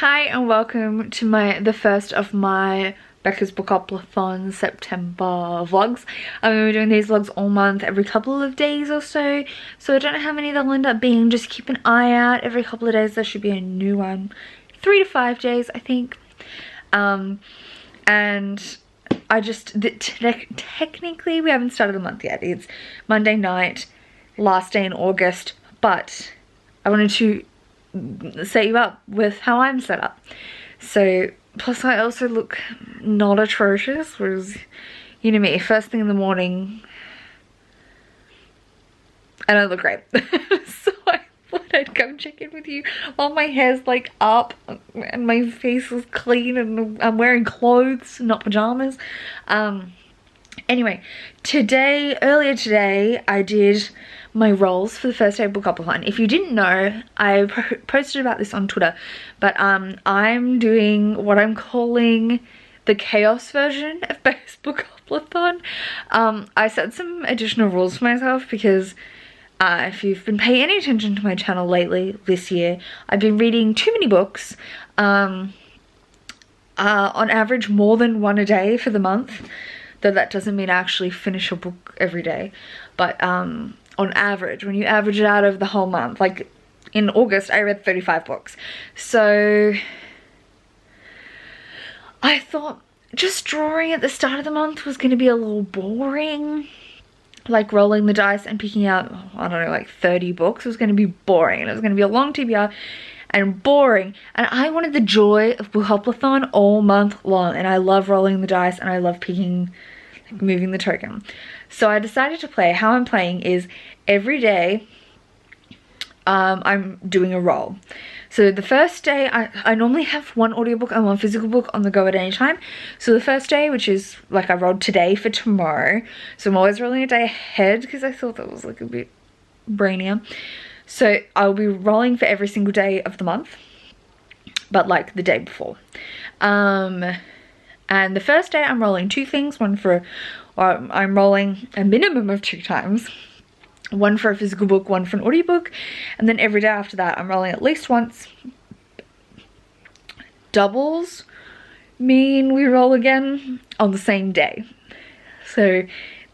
Hi and welcome to the first of my Becca's Bookoplethon September vlogs. I'm going to be doing these vlogs all month, every couple of days or so. So I don't know how many they'll end up being. Just keep an eye out. Every couple of days there should be a new one. 3 to 5 days, I think. And I just, technically we haven't started the month yet. It's Monday night, last day in August. But I wanted to set you up with how I'm set up. So, plus I also look not atrocious, whereas, you know me, first thing in the morning, I don't look great. So I thought I'd come check in with you while my hair's like up and my face is clean and I'm wearing clothes, not pajamas. Anyway, earlier today, I did my roles for the first day of BookoplAthon. If you didn't know, I posted about this on Twitter, but I'm doing what I'm calling the chaos version of Becca's Bookoplethon. I set some additional rules for myself because if you've been paying any attention to my channel lately this year, I've been reading too many books, on average more than one a day for the month. Though that doesn't mean I actually finish a book every day, but on average, when you average it out over the whole month, like in August I read 35 books. So I thought just drawing at the start of the month was going to be a little boring. Like rolling the dice and picking out, I don't know, like 30 books was going to be boring, and it was going to be a long TBR and boring, and I wanted the joy of Bookoplethon all month long, and I love rolling the dice and I love picking, like, moving the token. So I decided to play. How I'm playing is every day I'm doing a roll. So the first day, I normally have one audiobook and one physical book on the go at any time. So the first day, which is like I rolled today for tomorrow, so I'm always rolling a day ahead because I thought that was like a bit brainier. So I'll be rolling for every single day of the month, but like the day before. And the first day I'm rolling two things, I'm rolling a minimum of 2 times. One for a physical book, one for an audiobook, and then every day after that I'm rolling at least once. Doubles mean we roll again on the same day. So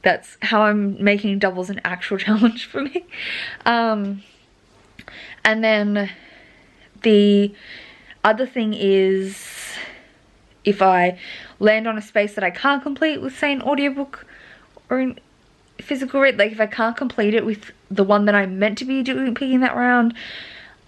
that's how I'm making doubles an actual challenge for me. And then the other thing is, if I land on a space that I can't complete with, say, an audiobook or an physical read, like if I can't complete it with the one that I'm meant to be picking that round,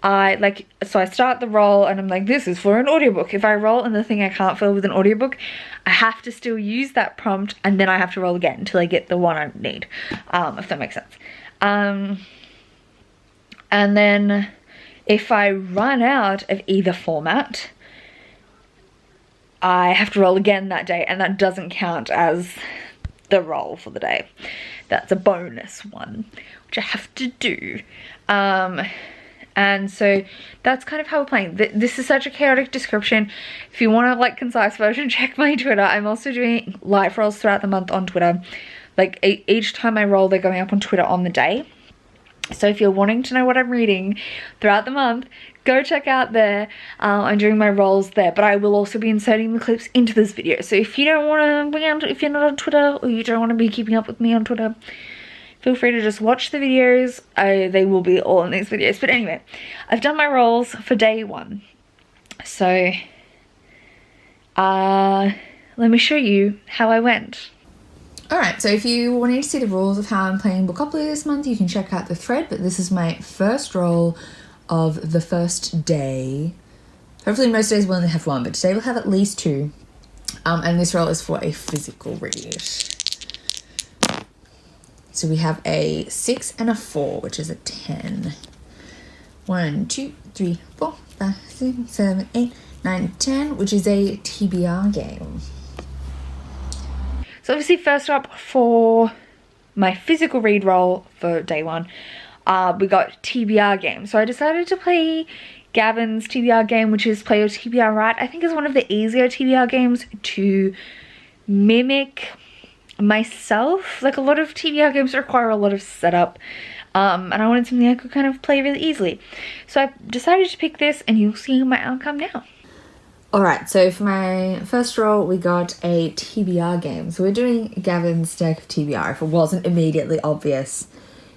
so I start the roll and I'm like, this is for an audiobook. If I roll and the thing I can't fill with an audiobook, I have to still use that prompt, and then I have to roll again until I get the one I need, if that makes sense. And then if I run out of either format, I have to roll again that day, and that doesn't count as the roll for the day. That's a bonus one, which I have to do. And so that's kind of how we're playing. This is such a chaotic description. If you want a like concise version, check my Twitter. I'm also doing live rolls throughout the month on Twitter. Like each time I roll, they're going up on Twitter on the day. So if you're wanting to know what I'm reading throughout the month, go check out there. I'm doing my rolls there, but I will also be inserting the clips into this video. So if you don't want to if you're not on Twitter, or you don't want to be keeping up with me on Twitter, feel free to just watch the videos. They will be all in these videos. But anyway, I've done my rolls for day 1. So let me show you how I went. Alright, so if you wanted to see the rules of how I'm playing Bookopoly this month, you can check out the thread, but this is my first roll of the first day. Hopefully most days we'll only have 1, but today we'll have at least 2. And this roll is for a physical read. So we have a 6 and a 4, which is a 10. 1, 2, 3, 4, 5, 6, 7, 8, 9, 10, which is a TBR game. So obviously first up for my physical read roll for day 1, we got TBR game. So I decided to play Gavin's TBR game, which is Play Your TBR Right. I think is one of the easier TBR games to mimic myself. Like, a lot of TBR games require a lot of setup, and I wanted something I could kind of play really easily. So I decided to pick this, and you'll see my outcome now. Alright, so for my first roll, we got a TBR game. So we're doing Gavin's deck of TBR, if it wasn't immediately obvious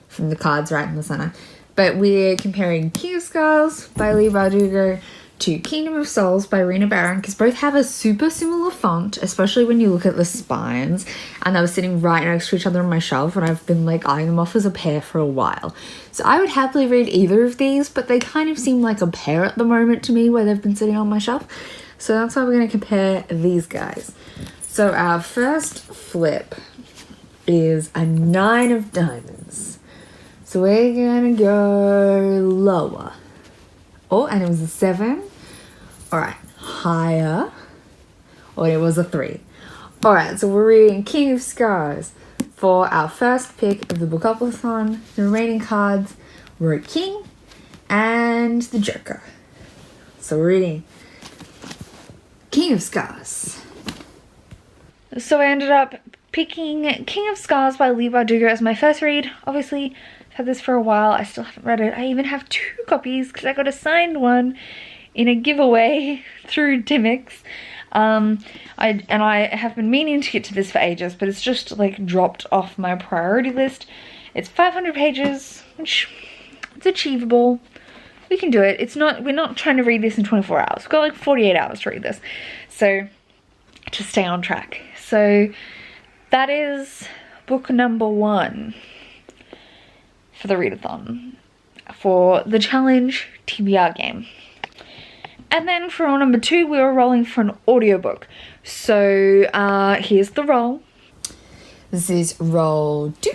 from the cards right in the center. But we're comparing King of Scars by Lee Bardugo to Kingdom of Souls by Rena Barron, because both have a super similar font, especially when you look at the spines, and they were sitting right next to each other on my shelf, and I've been like eyeing them off as a pair for a while. So I would happily read either of these, but they kind of seem like a pair at the moment to me where they've been sitting on my shelf. So that's why we're going to compare these guys. So our first flip is a 9 of diamonds. So we're going to go lower. Oh, and it was a 7. Alright, higher. Oh, it was a 3. Alright, so we're reading King of Scars for our first pick of the Bookoplethon. The remaining cards were a King and the Joker. So we're reading King of Scars. So I ended up picking King of Scars by Lee Bardugo as my first read. Obviously, I've had this for a while. I still haven't read it. I even have 2 copies because I got a signed one in a giveaway through Timmix. I have been meaning to get to this for ages, but it's just like dropped off my priority list. It's 500 pages, which it's achievable. We can do it. We're not trying to read this in 24 hours. We've got like 48 hours to read this. So, to stay on track. So, that is book number 1 for the readathon, for the challenge TBR game. And then for roll number 2, we were rolling for an audiobook. So, here's the roll. This is roll 2.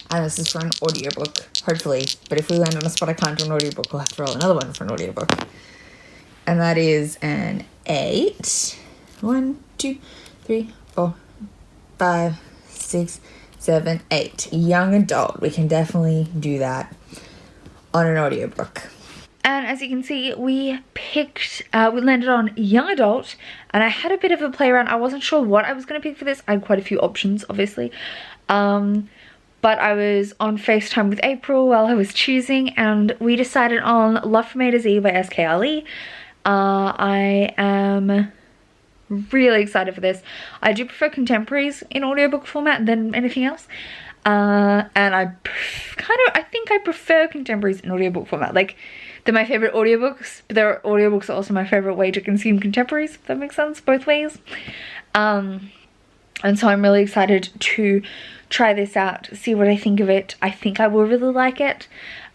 And this is for an audiobook, hopefully. But if we land on a spot I can't do an audiobook, we'll have to roll another one for an audiobook. And that is an 8. 1, 2, 3, 4, 5, 6, 7, 8. Young adult. We can definitely do that on an audiobook. And as you can see, we landed on young adult, and I had a bit of a play around. I wasn't sure what I was going to pick for this. I had quite a few options, obviously. But I was on FaceTime with April while I was choosing, and we decided on Love From A to Z by S.K. Lee. I am really excited for this. I do prefer contemporaries in audiobook format than anything else. And I think I prefer contemporaries in audiobook format. Like, they're my favorite audiobooks, but their audiobooks are also my favorite way to consume contemporaries, if that makes sense, both ways. And so I'm really excited to try this out, see what I think of it. I think I will really like it.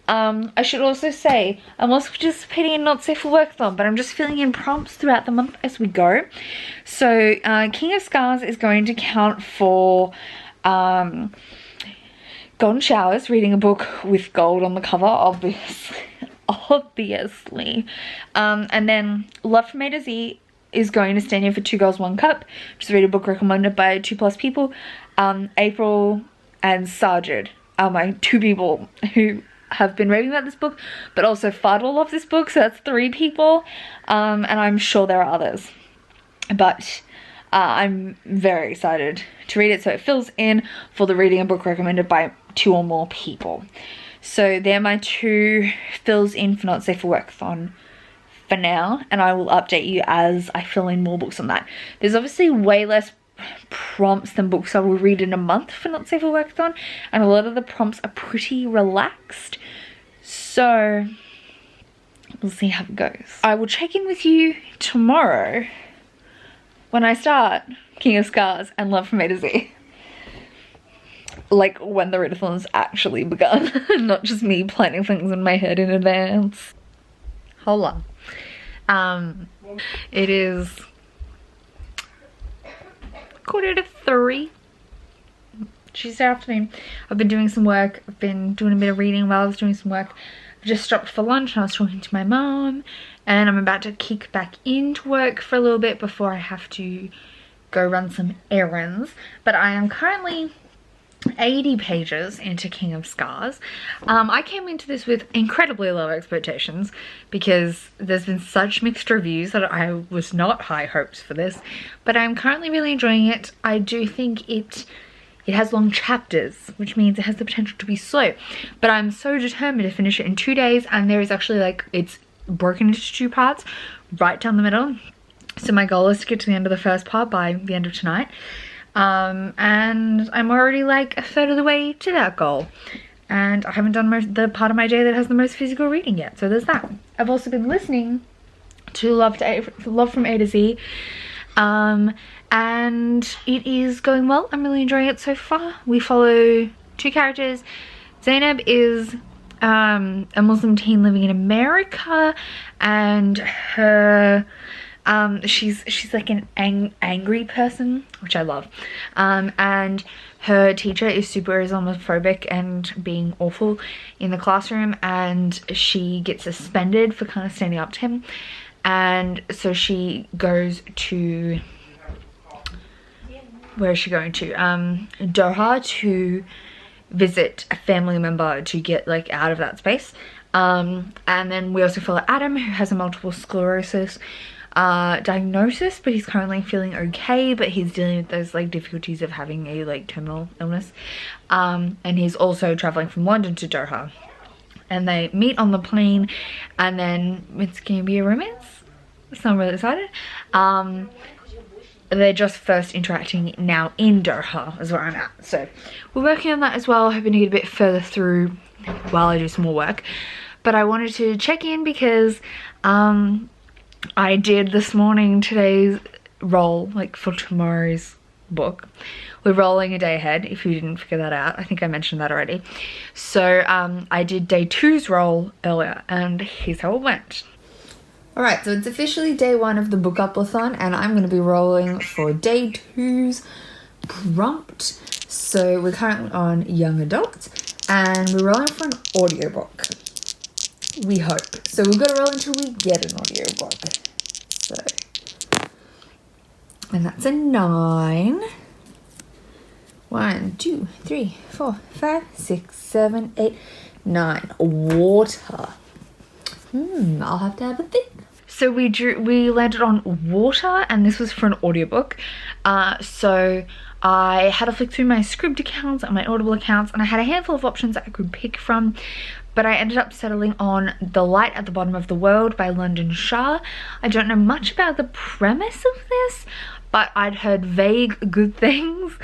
I should also say, I'm also participating in Not Safe for Workathon, but I'm just filling in prompts throughout the month as we go. So, King of Scars is going to count for Golden Showers, reading a book with gold on the cover, obviously. And then Love From A to Z is going to stand in for 2 Girls, 1 Cup, which is a read a book recommended by 2+ people. April and Sargent are my 2 people who have been raving about this book, but also Fardal love this book, so that's 3 people. And I'm sure there are others. But I'm very excited to read it, so it fills in for the reading a book recommended by 2 or more people. So they're my 2 fills in for Not Safe for Workathon for now, and I will update you as I fill in more books on that. There's obviously way less prompts than books I will read in a month for Not Safe for Workathon, and a lot of the prompts are pretty relaxed. So we'll see how it goes. I will check in with you tomorrow when I start King of Scars and Love From A to Z. Like, when the readathon's actually begun, not just me planning things in my head in advance. Hold on. It is 2:45 Tuesday afternoon. I've been doing some work. I've been doing a bit of reading while I was doing some work. I just stopped for lunch and I was talking to my mom, and I'm about to kick back into work for a little bit before I have to go run some errands. But I am currently 80 pages into King of Scars. I came into this with incredibly low expectations because there's been such mixed reviews that I was not high hopes for this, but I'm currently really enjoying it. I do think it has long chapters, which means it has the potential to be slow, but I'm so determined to finish it in 2 days, and there is actually, like, it's broken into 2 parts right down the middle. So my goal is to get to the end of the first part by the end of tonight. And I'm already like a third of the way to that goal. And I haven't done the part of my day that has the most physical reading yet. So there's that. I've also been listening to Love from A to Z. And it is going well. I'm really enjoying it so far. We follow 2 characters. Zainab is a Muslim teen living in America, and her she's like an angry person, which I love, and her teacher is super Islamophobic and being awful in the classroom, and she gets suspended for kind of standing up to him. And so she goes to, where is she going to? Doha, to visit a family member to get like out of that space. And then we also follow Adam, who has a multiple sclerosis diagnosis, but he's currently feeling okay, but he's dealing with those like difficulties of having a like terminal illness. And he's also traveling from London to Doha. And they meet on the plane, and then it's gonna be a romance. So I'm really excited. They're just first interacting now in Doha is where I'm at. So we're working on that as well, hoping to get a bit further through while I do some more work. But I wanted to check in because I did this morning today's roll, like for tomorrow's book. We're rolling a day ahead, if you didn't figure that out. I think I mentioned that already. So I did day 2's roll earlier, and here's how it went. Alright, so it's officially day 1 of the BookoplAthon, and I'm going to be rolling for day 2's prompt. So we're currently on young adults, and we're rolling for an audiobook. We hope. So we've got to roll until we get an audiobook. So, and that's a 9. 1, 2, 3, 4, 5, 6, 7, 8, 9. Water. I'll have to have a think. So we landed on water, and this was for an audiobook. So I had to flick through my Scribd accounts and my Audible accounts, and I had a handful of options that I could pick from, but I ended up settling on The Light at the Bottom of the World by London Shah. I don't know much about the premise of this, but I'd heard vague good things,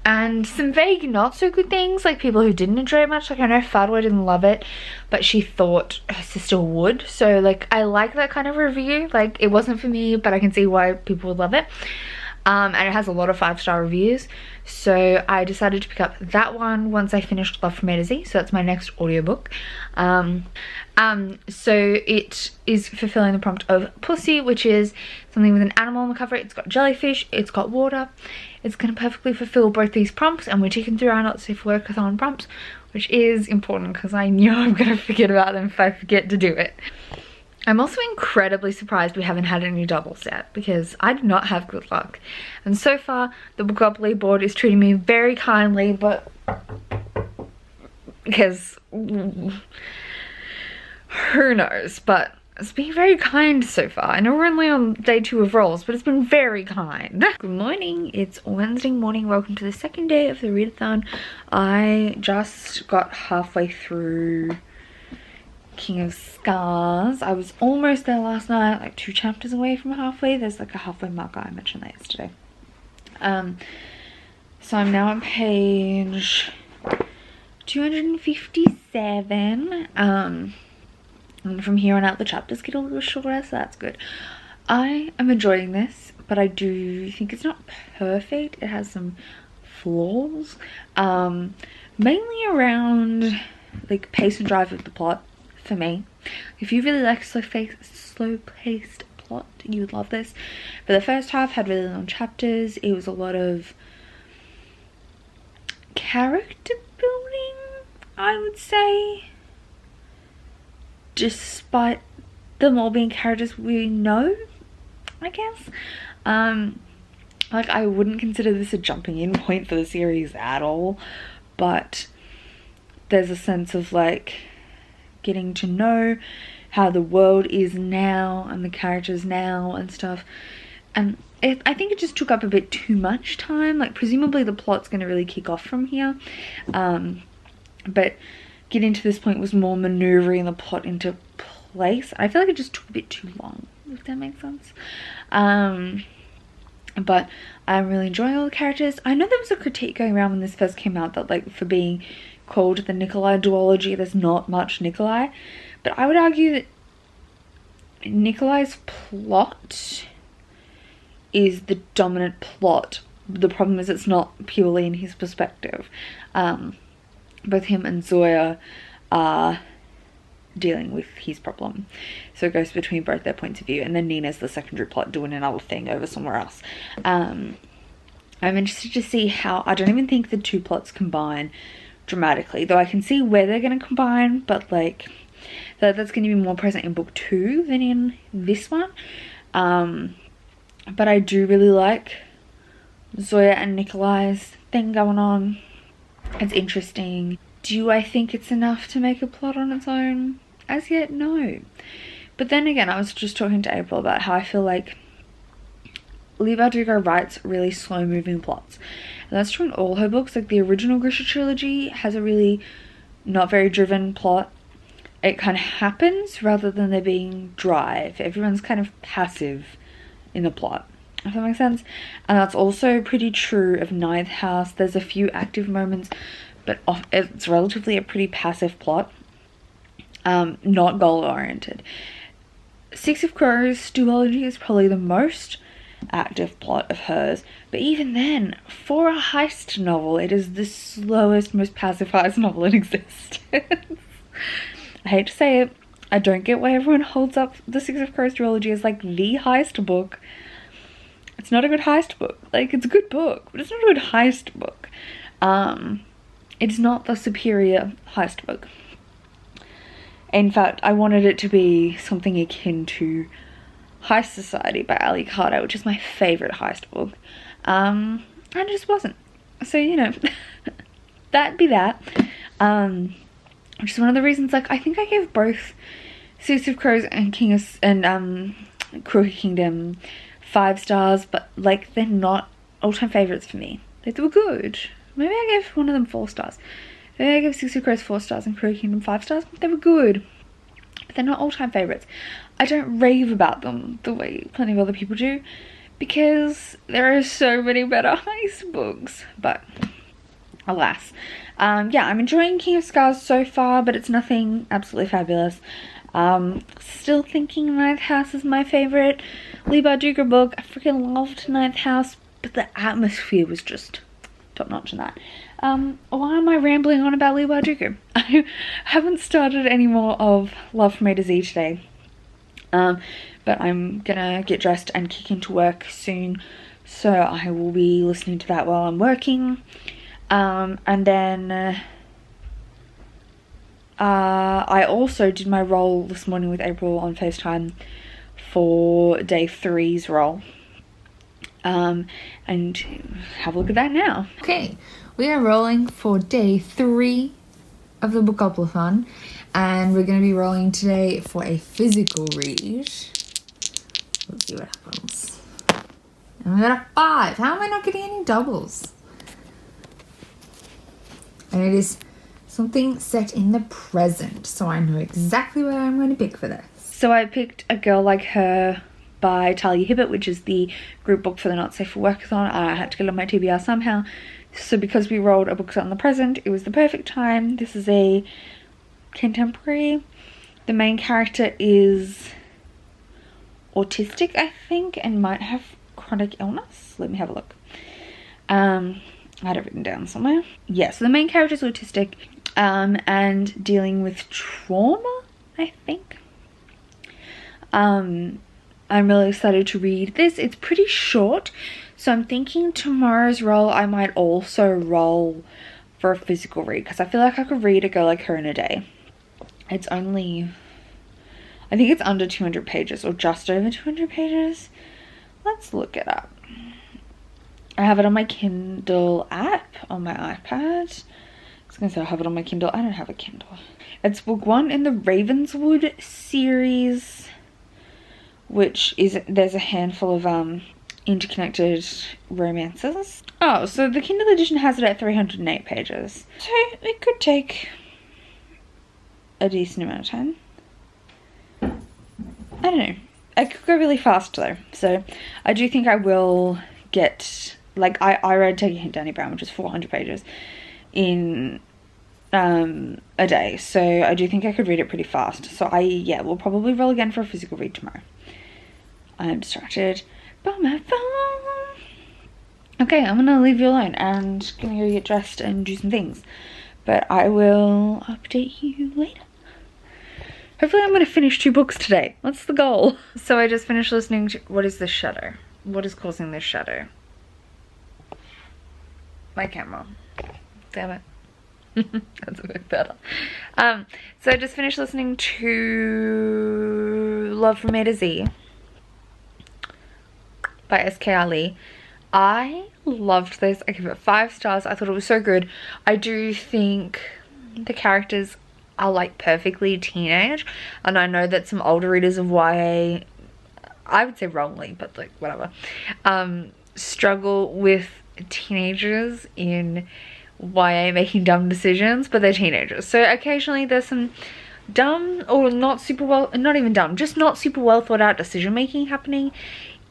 and some vague not so good things, like people who didn't enjoy it much. Like I know Fadwa didn't love it, but she thought her sister would. So like I like that kind of review. Like it wasn't for me, but I can see why people would love it. And it has a lot of 5-star reviews. So I decided to pick up that one once I finished Love from A to Z. So that's my next audiobook. So it is fulfilling the prompt of Pussy, which is something with an animal on the cover. It's got jellyfish, it's got water. It's going to perfectly fulfill both these prompts, and we're ticking through our not safe for workathon prompts, which is important because I know I'm going to forget about them if I forget to do it. I'm also incredibly surprised we haven't had any doubles yet, because I did not have good luck. And so far, the Bookopoly board is treating me very kindly, but because who knows, but it's been very kind so far. I know we're only on day 2 of rolls, but it's been very kind. Good morning, it's Wednesday morning. Welcome to the second day of the readathon. I just got halfway through King of Scars. I was almost there last night, like 2 chapters away from halfway. There's like a halfway marker, I mentioned that yesterday. So I'm now on page 257. And from here on out the chapters get a little shorter, so that's good. I am enjoying this, but I do think it's not perfect. It has some flaws, mainly around like pace and drive of the plot for me. If you really like slow-paced plot, you would love this. But the first half had really long chapters. It was a lot of character building, I would say, despite them all being characters we know, I guess. Like I wouldn't consider this a jumping in point for the series at all, but there's a sense of like getting to know how the world is now and the characters now and stuff, and I think it just took up a bit too much time. Like presumably the plot's going to really kick off from here, but getting to this point was more maneuvering the plot into place. I feel like it just took a bit too long, if that makes sense. But I'm really enjoying all the characters. I know there was a critique going around when this first came out that, like, for being called the Nikolai duology, there's not much Nikolai. But I would argue that Nikolai's plot is the dominant plot. The problem is it's not purely in his perspective. Both him and Zoya are dealing with his problem, so it goes between both their points of view, and then Nina's the secondary plot doing another thing over somewhere else. I'm interested to see how, I don't even think the two plots combine dramatically, though I can see where they're going to combine, but like that's going to be more present in book 2 than in this one. But I do really like Zoya and Nikolai's thing going on. It's interesting. Do I think it's enough to make a plot on its own? As yet, no. But then again, I was just talking to April about how I feel like Leigh Bardugo writes really slow-moving plots. And that's true in all her books. Like, the original Grisha trilogy has a really not very driven plot. It kind of happens rather than there being drive. Everyone's kind of passive in the plot, if that makes sense. And that's also pretty true of Ninth House. There's a few active moments, but it's relatively a pretty passive plot. Not goal-oriented. Six of Crows duology is probably the most active plot of hers, but even then, for a heist novel, it is the slowest, most passive heist novel in existence. I hate to say it, I don't get why everyone holds up the Six of Crows duology as like the heist book. It's not a good heist book. Like, it's a good book, but it's not a good heist book. It's not the superior heist book. In fact, I wanted it to be something akin to Heist Society by Ali Carter, which is my favourite heist book. And it just wasn't. So, you know, that'd be that. Which is one of the reasons, like, I think I gave both Six of Crows and Crooked Kingdom 5 stars, but, like, they're not all-time favourites for me. They were good. Maybe I gave one of them 4 stars. Maybe I gave Six of Crows 4 stars and Crooked Kingdom 5 stars. They were good, but they're not all-time favourites. I don't rave about them the way plenty of other people do, because there are so many better heist books. But alas. Yeah, I'm enjoying King of Scars so far, but it's nothing absolutely fabulous. Still thinking Ninth House is my favourite Leigh Bardugo book. I freaking loved Ninth House, but the atmosphere was just top notch in that. Why am I rambling on about Leigh Bardugo? I haven't started any more of Love from A to Z today. But I'm gonna get dressed and kick into work soon, so I will be listening to that while I'm working. And then I also did my roll this morning with April on FaceTime for day 3's roll. And have a look at that now. Okay, we are rolling for day 3 of the BookoplAthon, and we're going to be rolling today for a physical read. Let's see what happens. And we got a 5. How am I not getting any doubles? And it is something set in the present, so I know exactly what I'm going to pick for this. So I picked A Girl Like Her by Talia Hibbert, which is the group book for the Not Safe for Workathon. I had to get on my TBR somehow. So because we rolled a book set in the present, it was the perfect time. This is a contemporary. The main character is autistic, I think, and might have chronic illness. Let me have a look. I had it written down somewhere. Yeah, so the main character is autistic and dealing with trauma, I think. I'm really excited to read this. It's pretty short, so I'm thinking tomorrow's roll I might also roll for a physical read, because I feel like I could read A Girl Like Her in a day. It's only, I think it's under 200 pages or just over 200 pages. Let's look it up. I have it on my Kindle app on my iPad. I was going to say I have it on my Kindle. I don't have a Kindle. It's book 1 in the Ravenswood series, which is, there's a handful of interconnected romances. Oh, so the Kindle edition has it at 308 pages. So it could take a decent amount of time. I don't know. I could go really fast though. So I do think I will get, like, I read Take a Hint, Danny Brown, which is 400 pages in a day. So I do think I could read it pretty fast. So yeah, we'll probably roll again for a physical read tomorrow. I'm distracted by my phone. Okay, I'm gonna leave you alone and gonna go get dressed and do some things. But I will update you later. Hopefully I'm going to finish 2 books today. That's the goal. So I just finished listening to... What is this shadow? What is causing this shadow? My camera. Damn it. That's a bit better. So I just finished listening to Love from A to Z by S.K. Ali. I loved this. I give it 5 stars. I thought it was so good. I do think the characters are like perfectly teenage, and I know that some older readers of YA, I would say wrongly, but like whatever, struggle with teenagers in YA making dumb decisions, but they're teenagers. So occasionally there's some dumb or not super well, not even dumb, just not super well thought out decision making happening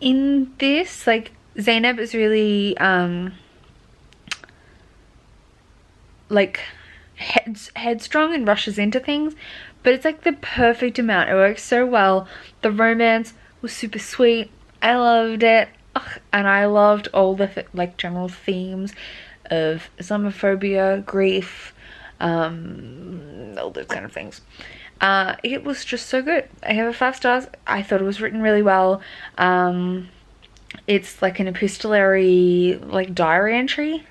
in this. Like Zainab is really like headstrong and rushes into things, but it's like the perfect amount. It works so well. The romance was super sweet. I loved it. Ugh, and I loved all the like general themes of Islamophobia, grief, all those kind of things. It was just so good. I have a 5 stars. I thought it was written really well. It's like an epistolary, like diary entry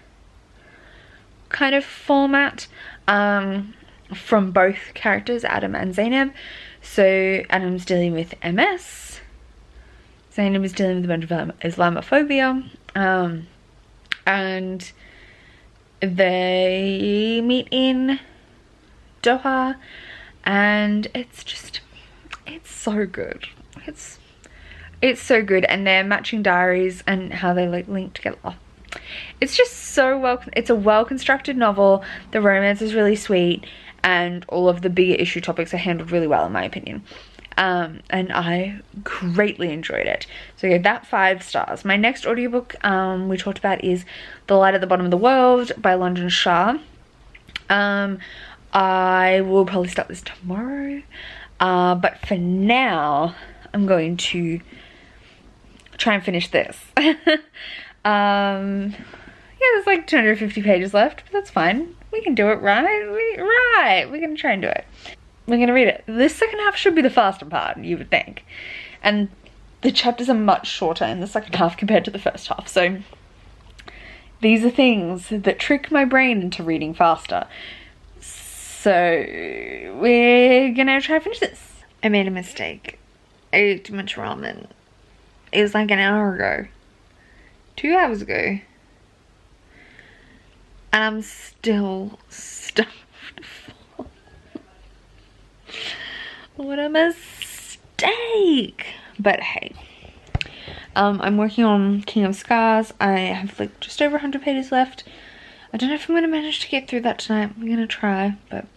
kind of format, from both characters, Adam and Zainab. So Adam's dealing with MS, Zainab is dealing with a bunch of Islamophobia, and they meet in Doha, and it's so good. It's so good, and their matching diaries and how they like link together. It's just so well, it's a well-constructed novel. The romance is really sweet, and all of the bigger issue topics are handled really well in my opinion. And I greatly enjoyed it. So I gave that 5 stars. My next audiobook we talked about is The Light at the Bottom of the World by London Shah. I will probably start this tomorrow. But for now, I'm going to try and finish this. Yeah, there's like 250 pages left, but that's fine. We can do it, right? We're gonna try and do it. We're gonna read it. This second half should be the faster part, you would think. And the chapters are much shorter in the second half compared to the first half. So these are things that trick my brain into reading faster. So we're gonna try and finish this. I made a mistake. I ate too much ramen. It was like an hour ago. 2 hours ago, and I'm still stuffed full. What a mistake. But hey, I'm working on King of Scars. I have like just over 100 pages left. I don't know if I'm gonna manage to get through that tonight. I'm gonna try, but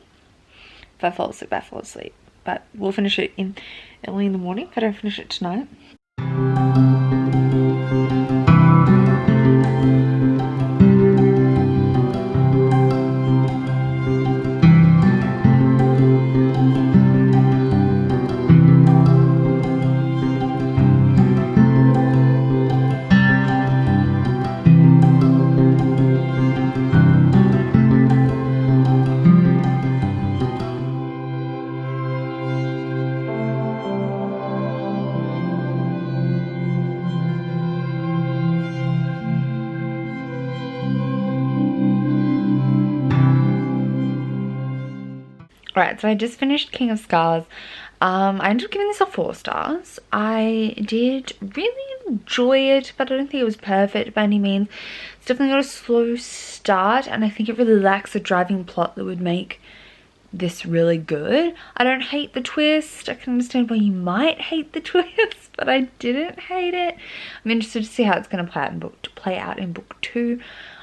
if I fall asleep, I fall asleep. But we'll finish it early in the morning if I don't finish it tonight. Right, so I just finished King of Scars. I ended up giving this a 4 stars. I did really enjoy it, but I don't think it was perfect by any means. It's definitely got a slow start, and I think it really lacks a driving plot that would make this really good. I don't hate the twist. I can understand why you might hate the twist, but I didn't hate it. I'm interested to see how it's going to play out in book 2.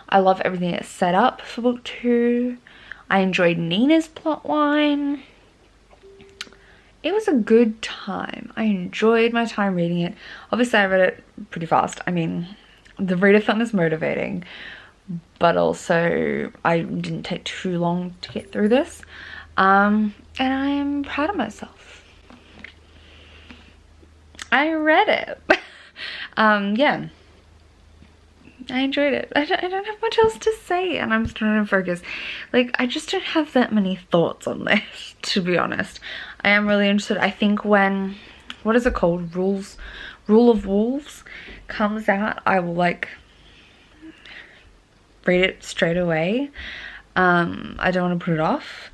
I love everything that's set up for book 2. I enjoyed Nina's plotline. it was a good time. I enjoyed my time reading it. Obviously I read it pretty fast. I mean, the readathon is motivating, but also I didn't take too long to get through this. And I'm proud of myself. I read it. Yeah, I enjoyed it. I don't have much else to say, and I'm trying to focus. Like, I just don't have that many thoughts on this, to be honest. I am really interested. I think when, what is it called? Rule of Wolves comes out, I will like read it straight away. I don't want to put it off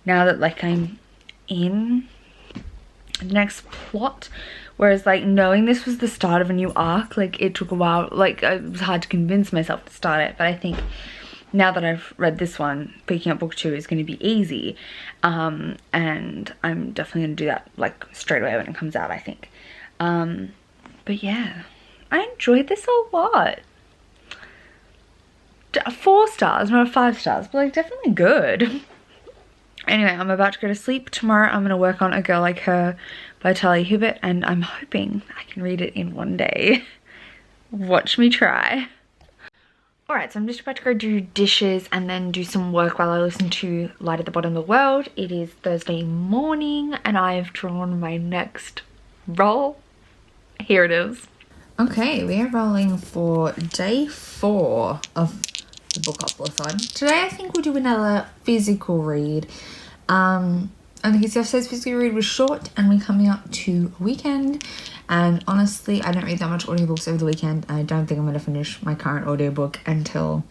now that like I'm in the next plot. Whereas like knowing this was the start of a new arc, like it took a while, like it was hard to convince myself to start it. But I think now that I've read this one, picking up book 2 is going to be easy. And I'm definitely going to do that like straight away when it comes out, I think. But yeah, I enjoyed this a lot. 4 stars, not 5 stars, but like definitely good. Anyway, I'm about to go to sleep. Tomorrow I'm going to work on A Girl Like Her by Talia Hibbert, and I'm hoping I can read it in one day. Watch me try. Alright, so I'm just about to go do dishes and then do some work while I listen to Light at the Bottom of the World. It is Thursday morning and I've drawn my next roll. Here it is. Okay, we are rolling for day 4 of the BookoplAthon. Today I think we'll do another physical read. And because yesterday's physical read was short and we're coming up to a weekend, and honestly I don't read that much audiobooks over the weekend. I don't think I'm going to finish my current audiobook until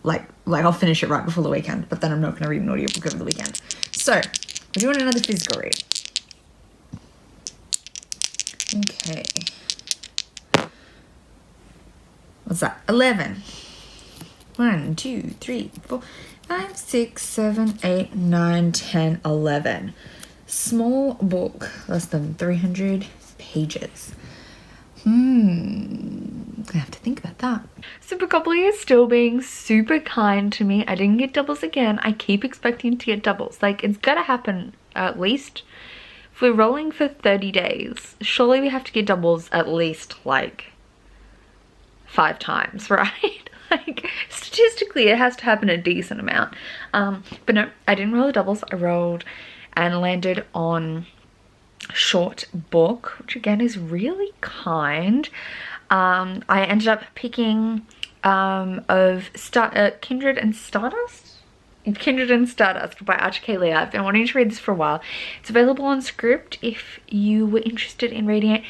like I'll finish it right before the weekend, but then I'm not going to read an audiobook over the weekend. So we're doing another physical read. Okay. What's that? 11. 1, 2, 3, 4, 5, 6, 7, 8, 9, 10, 11. Small book, less than 300 pages. Gonna have to think about that. So Bookoply is still being super kind to me. I didn't get doubles again. I keep expecting to get doubles. Like, it's gotta happen at least. If we're rolling for 30 days, surely we have to get doubles at least like 5 times, right? Like, statistically it has to happen a decent amount. But no, I didn't roll the doubles. I rolled and landed on short book, which again is really kind. I ended up picking Kindred and Stardust by Archie K. Leah. I've been wanting to read this for a while. It's available on Script if you were interested in reading it.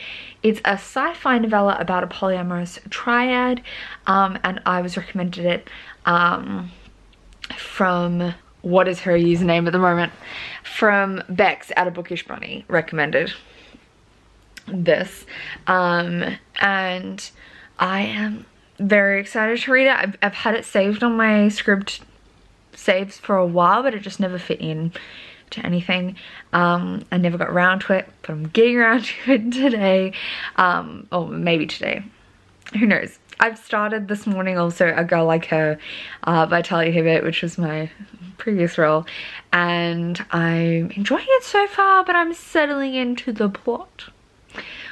It's a sci-fi novella about a polyamorous triad, and I was recommended it from, what is her username at the moment? From Bex out of Bookish Bunny recommended this, and I am very excited to read it. I've had it saved on my Script saves for a while, but it just never fit in to anything. I never got around to it, but I'm getting around to it today, or maybe today, who knows. I've started this morning also A Girl Like Her by Talia Hibbert, which was my previous role, and I'm enjoying it so far, but I'm settling into the plot.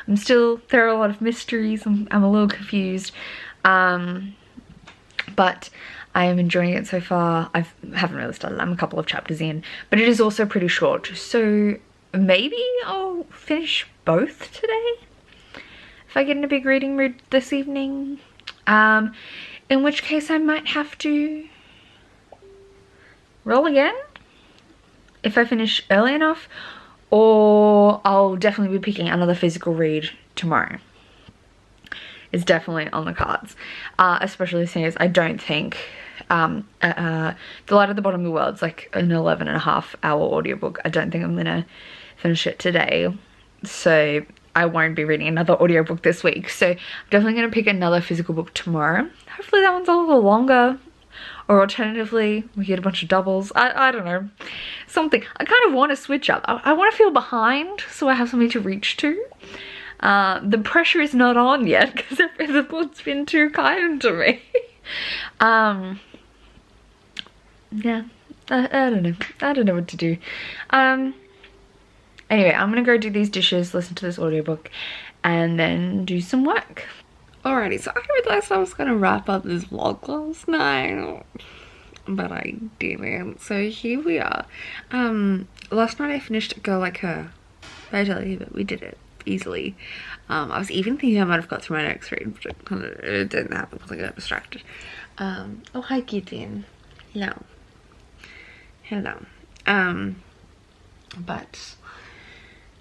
There are a lot of mysteries. I'm a little confused, but I am enjoying it so far. I haven't really started. I'm a couple of chapters in, but it is also pretty short, so maybe I'll finish both today if I get in a big reading mood this evening, in which case I might have to roll again if I finish early enough, or I'll definitely be picking another physical read tomorrow. It's definitely on the cards, especially since I don't think The Light at the Bottom of the World is like an 11.5-hour audiobook. I don't think I'm gonna finish it today, so I won't be reading another audiobook this week. So I'm definitely gonna pick another physical book tomorrow. Hopefully that one's a little longer, or alternatively we get a bunch of doubles. I don't know, something. I kind of want to switch up. I want to feel behind so I have something to reach to. The pressure is not on yet because the book's been too kind to me. Yeah, I don't know. I don't know what to do. Anyway, I'm gonna go do these dishes, listen to this audiobook, and then do some work. Alrighty, so I realized I was gonna wrap up this vlog last night, but I didn't. So here we are. Last night I finished Girl Like Her. I tell you that we did it easily. I was even thinking I might have got through my next read, but it didn't happen because I got distracted. Oh, hi Gideon. Hello. Hello. But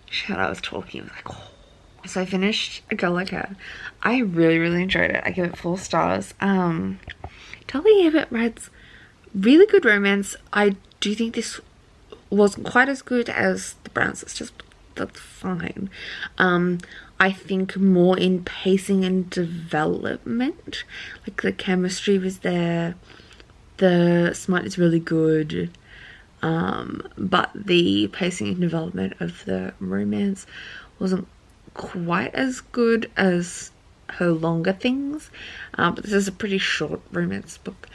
shit, I was talking, I was like, oh. So I finished A Girl Like Her. I really enjoyed it. I give it 4 stars. Talia Hibbert writes really good romance. I do think this wasn't quite as good as The Browns. It's just, that's fine. I think more in pacing and development. Like the chemistry was there. The smut is really good. But the pacing and development of the romance wasn't quite as good as her longer things. But this is a pretty short romance book.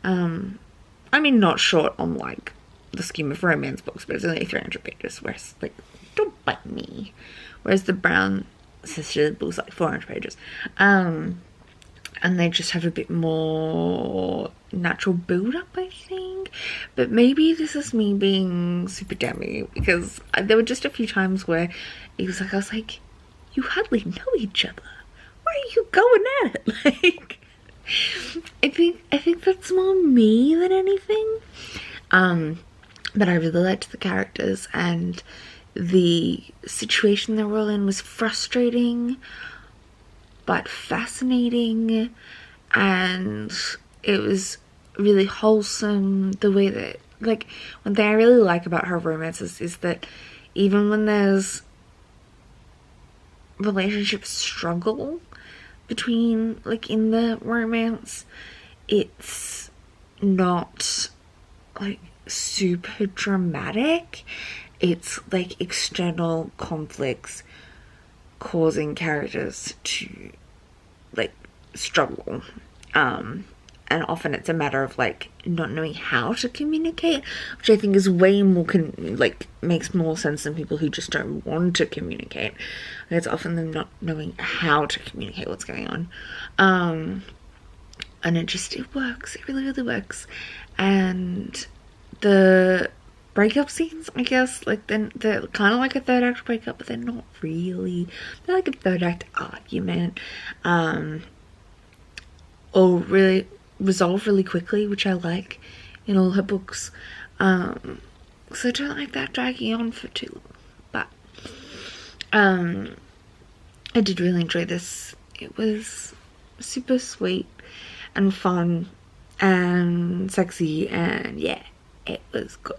I mean, not short on like the scheme of romance books, but it's only 300 pages, whereas like, don't bite me. Whereas the Brown Sisters book's like 400 pages. And they just have a bit more natural build-up, I think. But maybe this is me being super dummy, because there were just a few times where it was like, I was like, you hardly know each other. Why are you going at it? Like, I think that's more me than anything. But I really liked the characters, and the situation they were all in was frustrating but fascinating, and it was really wholesome. The way that, like, one thing I really like about her romances is that even when there's relationship struggle between, like, in the romance, it's not like super dramatic. It's like external conflicts causing characters to like struggle, and often it's a matter of like not knowing how to communicate, which I think is way more makes more sense than people who just don't want to communicate. It's often them not knowing how to communicate what's going on, and it works. It really works. And the breakup scenes, I guess, like they're kind of like a third act breakup, but they're not really. They're like a third act argument, or really resolve really quickly, which I like in all her books. So I don't like that dragging on for too long. But I did really enjoy this. It was super sweet and fun and sexy, and yeah, it was good.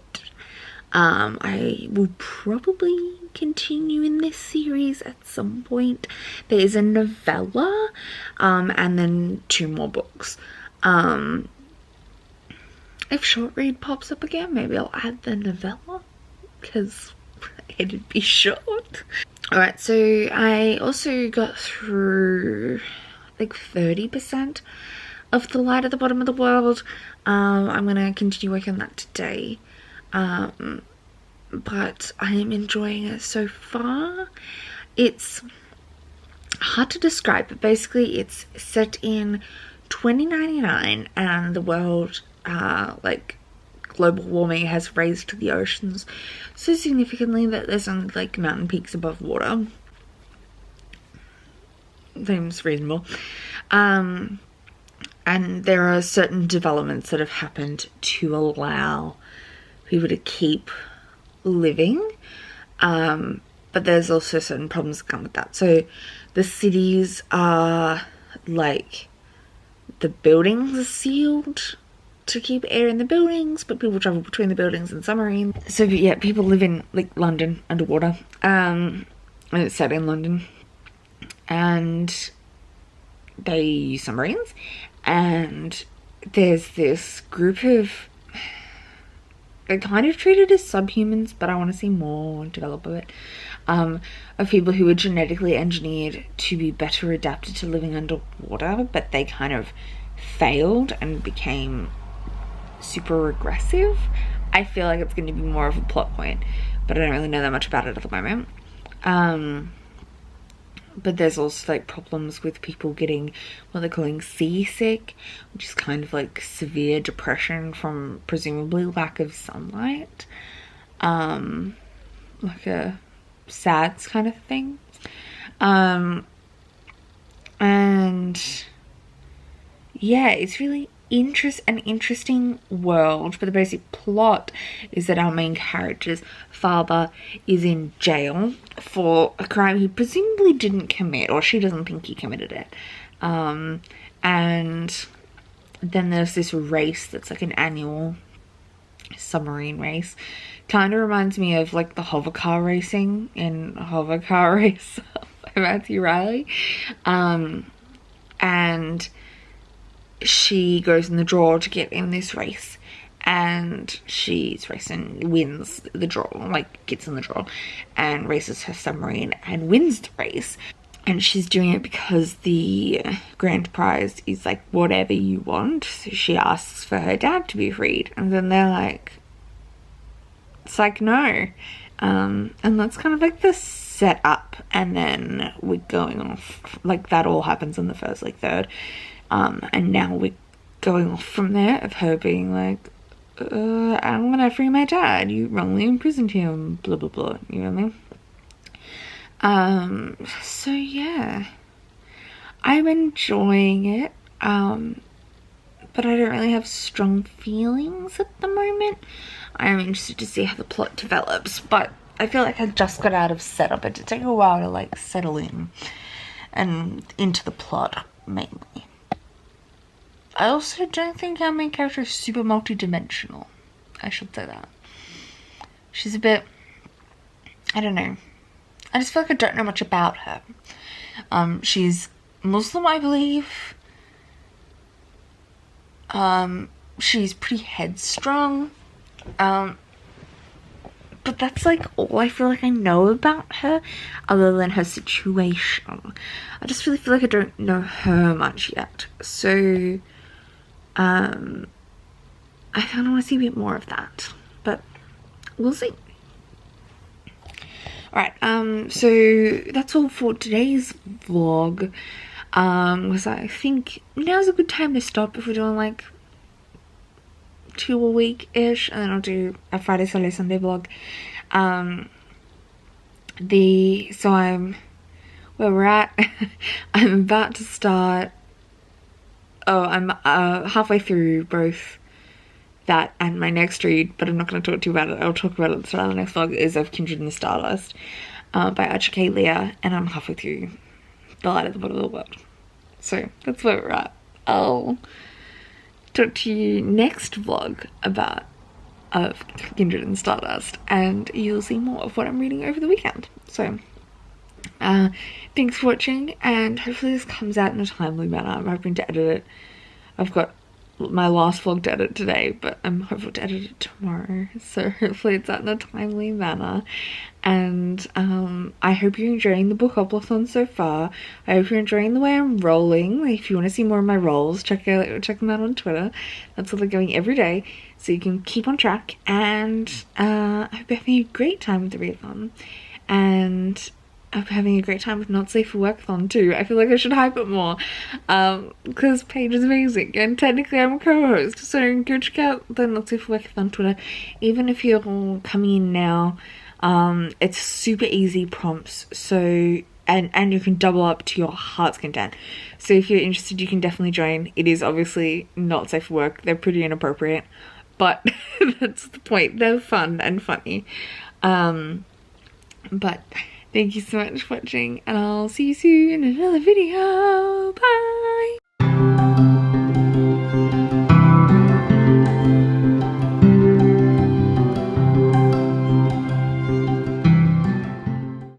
I will probably continue in this series at some point. There is a novella, and then 2 more books. If short read pops up again, maybe I'll add the novella, because it'd be short. Alright, so I also got through like 30% of The Light at the Bottom of the World. I'm gonna continue working on that today. But I am enjoying it so far. It's hard to describe, but basically it's set in 2099, and the world, like, global warming has raised the oceans so significantly that there's only like mountain peaks above water. Seems reasonable. And there are certain developments that have happened to allow people to keep living, but there's also certain problems that come with that. So the cities are like, the buildings are sealed to keep air in the buildings, but people travel between the buildings in submarines. So yeah, people live in like London underwater, and it's set in London, and they use submarines, and there's this group of, they're kind of treated as subhumans, but I want to see more develop of it, of people who were genetically engineered to be better adapted to living underwater, but they kind of failed and became super regressive. I feel like it's going to be more of a plot point but I don't really know that much about it at the moment. But there's also like problems with people getting what they're calling seasick, which is kind of like severe depression from presumably lack of sunlight, like a SADS kind of thing. And yeah, it's really an interesting world, but the basic plot is that our main character's father is in jail for a crime he presumably didn't commit, or she doesn't think he committed it. And then there's this race that's like an annual submarine race. Kind of reminds me of like the hover car racing in Hover Car Race by Matthew Riley. And she goes in the draw to get in this race, and she's racing, wins the draw, like gets in the draw and races her submarine and wins the race. And she's doing it because the grand prize is like whatever you want. So she asks for her dad to be freed, and then they're like, it's like no. And that's kind of like the setup, and then we're going off, like that all happens in the first like third. And now we're going off from there of her being like, I'm gonna free my dad, you wrongly imprisoned him, blah blah blah, you know what I mean? So yeah, I'm enjoying it, but I don't really have strong feelings at the moment. I am interested to see how the plot develops, but I feel like I just got out of setup. It did take a while to like settle in and into the plot mainly. I also don't think our main character is super multi-dimensional. I should say that. She's a bit, I don't know. I just feel like I don't know much about her. She's Muslim, I believe. She's pretty headstrong. But that's like all I feel like I know about her, other than her situation. I just really feel like I don't know her much yet. So I kind of want to see a bit more of that, but we'll see. Alright, so that's all for today's vlog. Was I think now's a good time to stop if we're doing like 2 a week-ish, and then I'll do a Friday, Saturday, Sunday vlog. So I'm where we're at. I'm about to start. I'm halfway through both that and my next read, but I'm not going to talk to you about it. I'll talk about it at the start of the next vlog. Is of Kindred and Stardust by Archer K. Leah, and I'm halfway through The Light at the Bottom of the World. So that's where we're at. I'll talk to you next vlog about of Kindred and Stardust, and you'll see more of what I'm reading over the weekend. So thanks for watching, and hopefully this comes out in a timely manner. I'm hoping to edit it. I've got my last vlog to edit today, but I'm hopeful to edit it tomorrow, so hopefully it's out in a timely manner. And I hope you're enjoying the Bookoplathon so far. I hope you're enjoying the way I'm rolling. If you want to see more of my rolls, check them out on Twitter. That's where they're going every day, so you can keep on track. And I hope you're having a great time with the readathon, and I'm having a great time with Not Safe for Workathon too. I feel like I should hype it more, because Paige is amazing, and technically I'm a co-host, so go check out the Not Safe for Workathon Twitter. Even if you're coming in now, it's super easy prompts, so and you can double up to your heart's content. So if you're interested, you can definitely join. It is obviously not safe for work. They're pretty inappropriate, but that's the point. They're fun and funny. But thank you so much for watching, and I'll see you soon in another video. Bye!